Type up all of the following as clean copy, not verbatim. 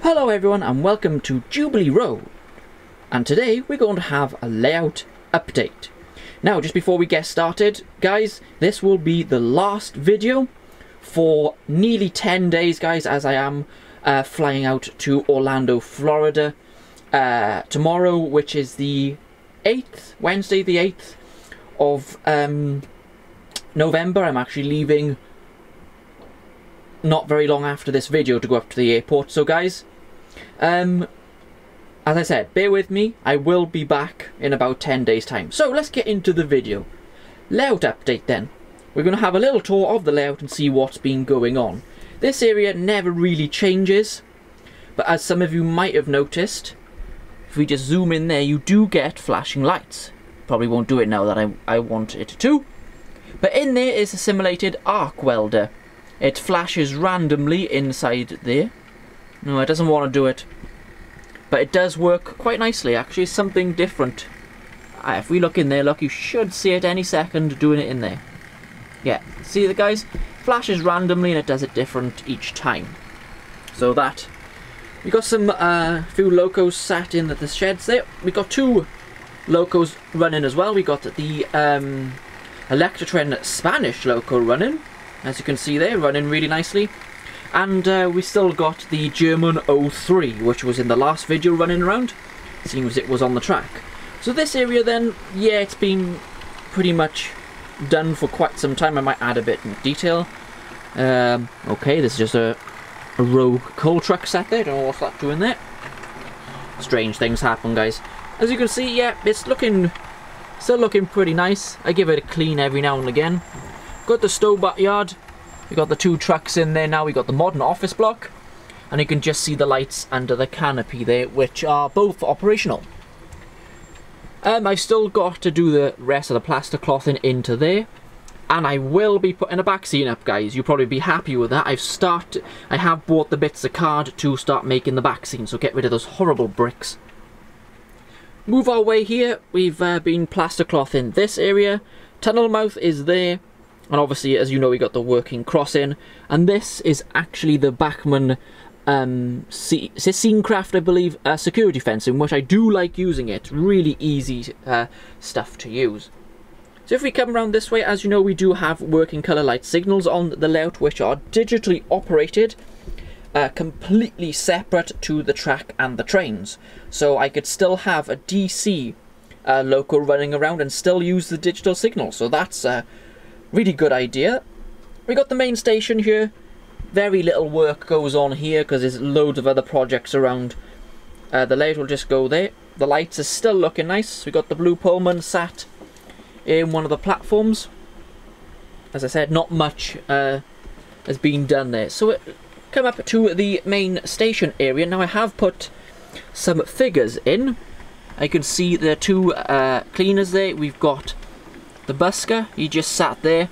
Hello everyone and welcome to Jubilee Road, and today we're going to have a layout update. Now just before we get started guys, this will be the last video for nearly 10 days guys, as I am flying out to Orlando, Florida tomorrow, which is the 8th, Wednesday the 8th of November. I'm actually leaving not very long after this video to go up to the airport. So guys, as I said, bear with me, I will be back in about 10 days time. So let's get into the video. Layout update then. We're going to have a little tour of the layout and see what's been going on. This area never really changes, but as some of you might have noticed, if we just zoom in there, you do get flashing lights. Probably won't do it now that I want it to. But in there is a simulated arc welder. It flashes randomly inside there. No, it doesn't want to do it. But it does work quite nicely, actually. Something different. If we look in there, look, you should see it any second doing it in there. Yeah, see the guys? Flashes randomly and it does it different each time. So that. We got some few locos sat in the sheds there. We got two locos running as well. We got the Electrotren Spanish loco running. As you can see there, running really nicely. And we still got the German 03, which was in the last video running around, seeing as it was on the track. So this area then, yeah, it's been pretty much done for quite some time. I might add a bit more detail. Okay, this is just a rogue coal truck set there. Don't know what's that doing there. Strange things happen, guys. As you can see, yeah, it's still looking pretty nice. I give it a clean every now and again. Got the stove yard. We got the two trucks in there now. We got the modern office block, and you can just see the lights under the canopy there, which are both operational. I've still got to do the rest of the plaster clothing into there, and I will be putting a back scene up, guys. You'll probably be happy with that. I have bought the bits of card to start making the back scene, so get rid of those horrible bricks. Move our way here. We've been plaster clothing this area. Tunnel mouth is there. And obviously, as you know, we got the working crossing, and this is actually the Bachmann Scenecraft, I believe, security fencing, which I do like using it. Really easy stuff to use. So if we come around this way, as you know, we do have working colour light signals on the layout, which are digitally operated, completely separate to the track and the trains. So I could still have a DC loco running around and still use the digital signal. So that's really good idea. We got the main station here. Very little work goes on here because there's loads of other projects around. The layout will just go there. The lights are still looking nice. We got the blue Pullman sat in one of the platforms. As I said, not much has been done there. So come up to the main station area. Now I have put some figures in. I can see the two cleaners there. We've got the busker, he just sat there.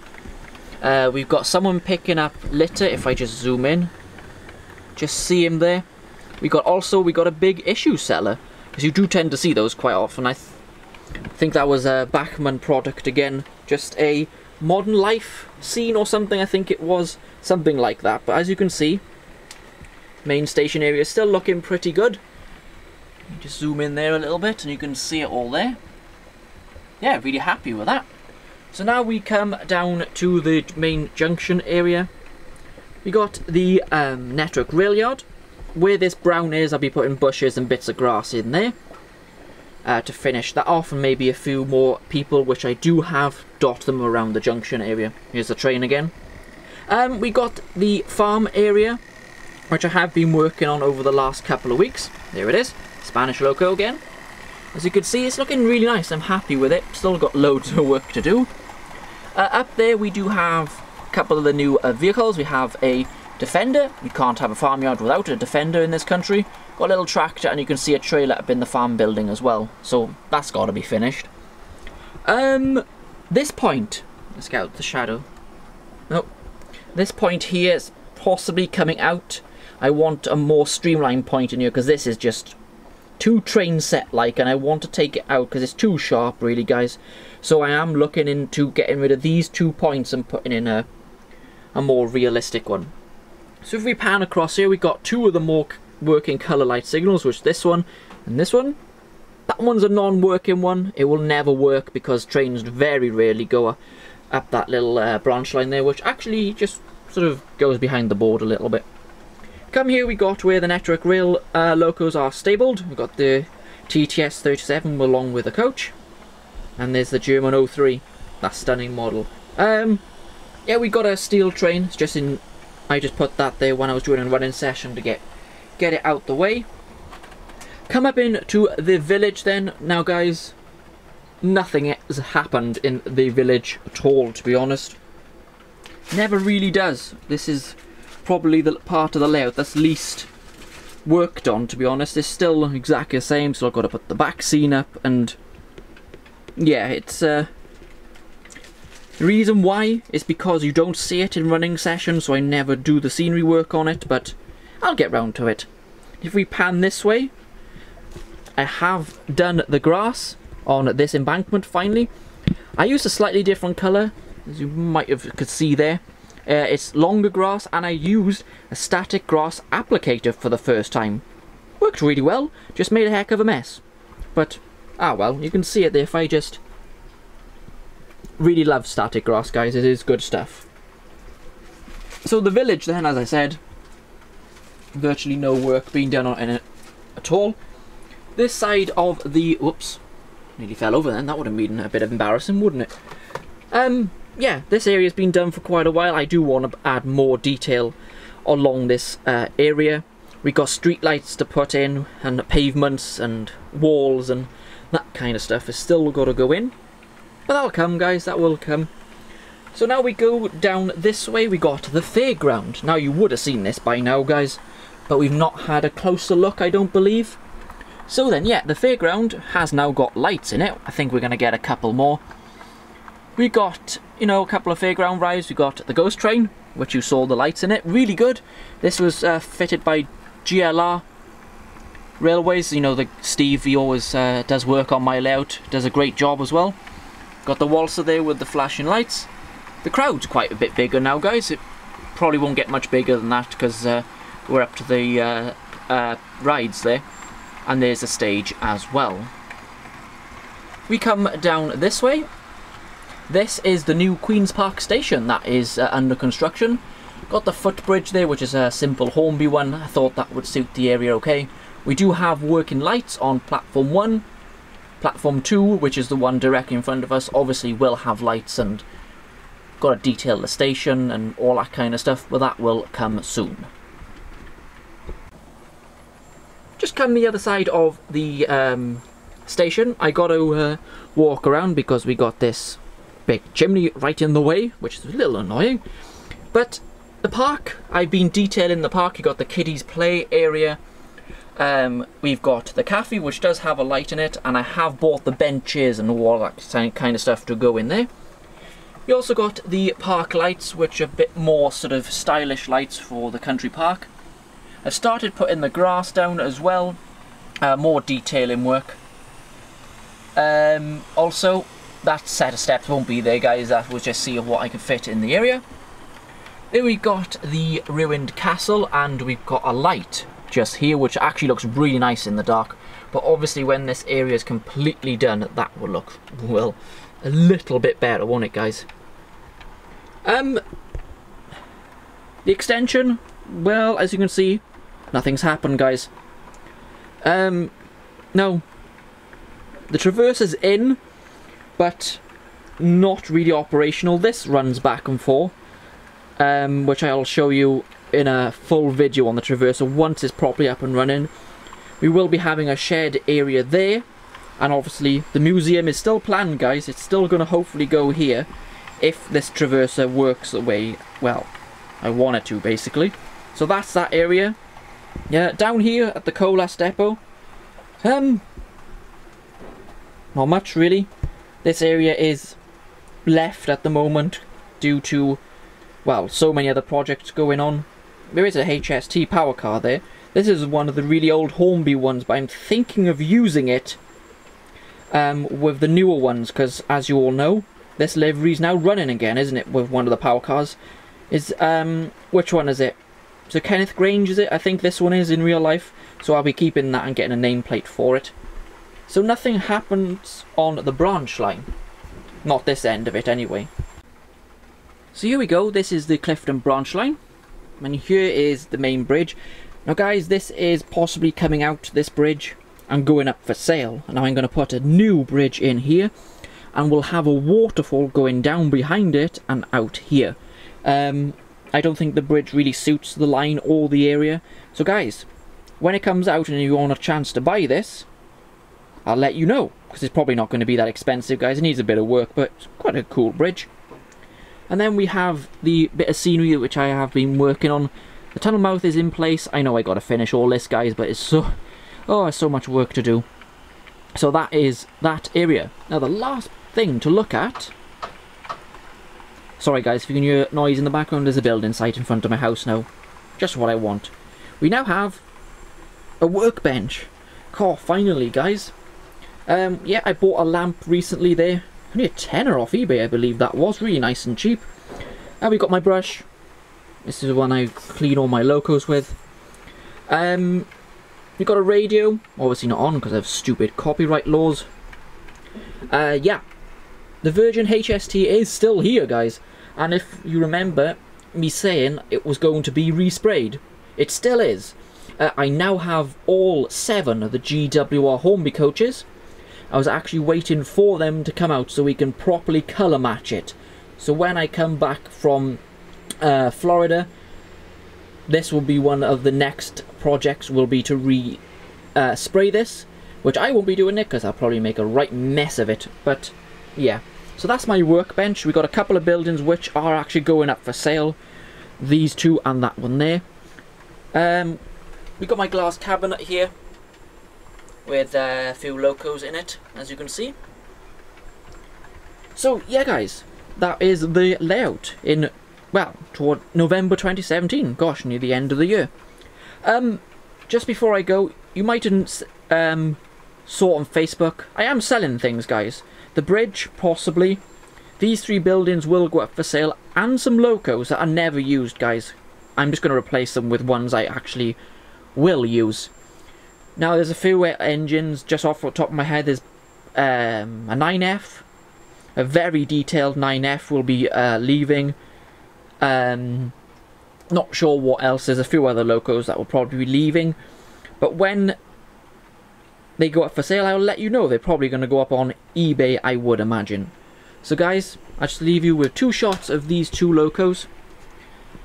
We've got someone picking up litter. If I just zoom in, just see him there. We got a big issue seller, because you do tend to see those quite often. I think that was a Bachmann product again, just a modern life scene or something. I think it was something like that. But as you can see, main station area is still looking pretty good. Just zoom in there a little bit and you can see it all there. Yeah, really happy with that. So now we come down to the main junction area. We got the network rail yard. Where this brown is, I'll be putting bushes and bits of grass in there to finish that off, and maybe a few more people, which I do have, dot them around the junction area. Here's the train again. We got the farm area, which I have been working on over the last couple of weeks. There it is, Spanish loco again. As you can see, it's looking really nice. I'm happy with it. Still got loads of work to do. Up there we do have a couple of the new vehicles. We have a Defender. You can't have a farmyard without a Defender in this country. Got a little tractor, and you can see a trailer up in the farm building as well. So that's got to be finished. This point, let's get out the shadow. Nope. This point here is possibly coming out. I want a more streamlined point in here, because this is just too train set like, and I want to take it out because it's too sharp really, guys. So I am looking into getting rid of these 2 points and putting in a more realistic one. So if we pan across here, we got two of the more working colour light signals, which this one and this one. That one's a non-working one. It will never work because trains very rarely go up that little branch line there, which actually just sort of goes behind the board a little bit. Come here, we got where the network rail locos are stabled. We've got the TTS 37 along with the coach, and there's the German 03, that stunning model. Yeah, we got a steel train. It's just in. I just put that there when I was doing a running session to get it out the way. Come up into the village then. Now guys, nothing has happened in the village at all, to be honest. Never really does. This is probably the part of the layout that's least worked on, to be honest. It's still exactly the same, so I've got to put the back scene up, and yeah, it's the reason why is because you don't see it in running sessions, so I never do the scenery work on it, but I'll get round to it. If we pan this way, I have done the grass on this embankment finally. I used a slightly different colour, as you might have could see there. It's longer grass, and I used a static grass applicator for the first time. Worked really well, just made a heck of a mess. But, ah well, you can see it there if I just... Really love static grass, guys, it is good stuff. So the village then, as I said, virtually no work being done on it at all. This side of the... Whoops, nearly fell over then, that would have been a bit of embarrassing, wouldn't it? Yeah, this area's been done for quite a while. I do want to add more detail along this area. We got street lights to put in, and pavements and walls and that kind of stuff has still got to go in. But that'll come, guys, that will come. So now we go down this way, we got the Fairground. Now you would have seen this by now, guys, but we've not had a closer look, I don't believe. So then, yeah, the Fairground has now got lights in it. I think we're going to get a couple more. We got, you know, a couple of Fairground rides. We got the Ghost Train, which you saw the lights in it. Really good. This was fitted by GLR Railways. You know, Steve, he always does work on my layout. Does a great job as well. Got the Walser there with the flashing lights. The crowd's quite a bit bigger now, guys. It probably won't get much bigger than that because we're up to the rides there. And there's a stage as well. We come down this way. This is the new Queen's Park station that is under construction. Got the footbridge there, which is a simple Hornby one. I thought that would suit the area okay. We do have working lights on platform 1. Platform 2, which is the one directly in front of us, obviously will have lights and got to detail the station and all that kind of stuff, but that will come soon. Just come the other side of the station. I got to walk around because we got this big chimney right in the way, which is a little annoying. But the park, I've been detailing the park. You got the kiddies play area. We've got the cafe, which does have a light in it, and I have bought the benches and all that kind of stuff to go in there. We also got the park lights, which are a bit more sort of stylish lights for the country park. I've started putting the grass down as well, more detailing work. Also, that set of steps won't be there, guys. That was just see what I can fit in the area. Then we got the ruined castle, and we've got a light just here, which actually looks really nice in the dark. But obviously, when this area is completely done, that will look, well, a little bit better, won't it, guys? The extension, well, as you can see, nothing's happened, guys. No, the traverse is in, but not really operational. This runs back and forth, which I'll show you in a full video on the traverse once it's properly up and running. We will be having a shared area there, and obviously the museum is still planned, guys. It's still going to hopefully go here if this traverser works the way, well, I want it to, basically. So that's that area. Yeah, down here at the Colas depot, not much really. This area is left at the moment due to, well, so many other projects going on. There is a HST power car there. This is one of the really old Hornby ones, but I'm thinking of using it with the newer ones, because as you all know, this livery is now running again, isn't it, with one of the power cars. Is which one is it? So Kenneth Grange is it? I think this one is in real life. So I'll be keeping that and getting a nameplate for it. So nothing happens on the branch line. Not this end of it anyway. So here we go, this is the Clifton branch line. And here is the main bridge. Now guys, this is possibly coming out this bridge and going up for sale. Now I'm going to put a new bridge in here. And we'll have a waterfall going down behind it and out here. I don't think the bridge really suits the line or the area. So guys, when it comes out and you want a chance to buy this, I'll let you know. Because it's probably not going to be that expensive, guys. It needs a bit of work, but it's quite a cool bridge. And then we have the bit of scenery which I have been working on. The tunnel mouth is in place. I know I got to finish all this, guys, but it's so... oh, there's so much work to do. So that is that area. Now the last thing to look at... sorry guys, if you can hear noise in the background, there's a building site in front of my house now. Just what I want. We now have a workbench. Oh, finally, guys. Yeah, I bought a lamp recently there. Only a tenner off eBay, I believe that was. Really nice and cheap. And we got my brush. This is the one I clean all my locos with. We got a radio. Obviously not on because of stupid copyright laws. Yeah. The Virgin HST is still here, guys. And if you remember me saying it was going to be resprayed, it still is. I now have all 7 of the GWR Hornby coaches. I was actually waiting for them to come out so we can properly colour match it. So when I come back from Florida, this will be one of the next projects, will be to spray this, which I won't be doing it because I'll probably make a right mess of it, but yeah. So that's my workbench. We got a couple of buildings which are actually going up for sale. These two and that one there. We got my glass cabinet here with a few locos in it, as you can see. So yeah guys, that is the layout in, well, toward November 2017. Gosh, near the end of the year. Just before I go, you mightn't saw on Facebook, I am selling things, guys. The bridge, possibly. These 3 buildings will go up for sale, and some locos that are never used, guys. I'm just going to replace them with ones I actually will use. Now, there's a few engines, just off the top of my head. There's a 9F. A very detailed 9F will be leaving. Not sure what else. There's a few other locos that will probably be leaving. But when they go up for sale, I'll let you know. They're probably going to go up on eBay, I would imagine. So guys, I'll just leave you with 2 shots of these 2 locos.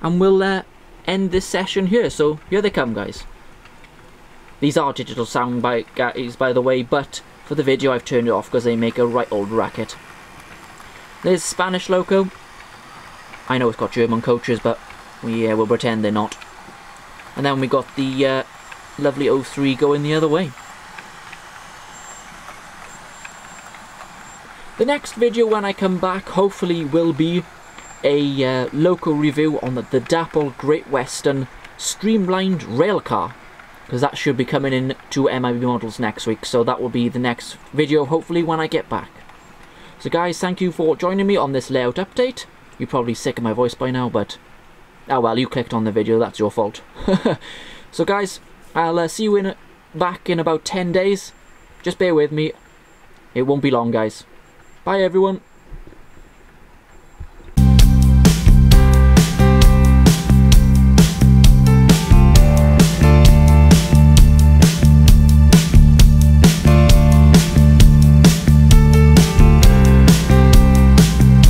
And we'll end this session here. So here they come, guys. These are digital sound guys, by the way, but for the video I've turned it off because they make a right old racket. There's Spanish loco. I know it's got German coaches, but we'll pretend they're not. And then we got the lovely 03 going the other way. The next video when I come back hopefully will be a loco review on the Dapple Great Western streamlined railcar, because that should be coming in to MIB models next week, so that will be the next video hopefully when I get back. So guys, thank you for joining me on this layout update. You're probably sick of my voice by now, but oh well, you clicked on the video, that's your fault. So guys, I'll see you back in about 10 days. Just bear with me, it won't be long, guys. Bye everyone.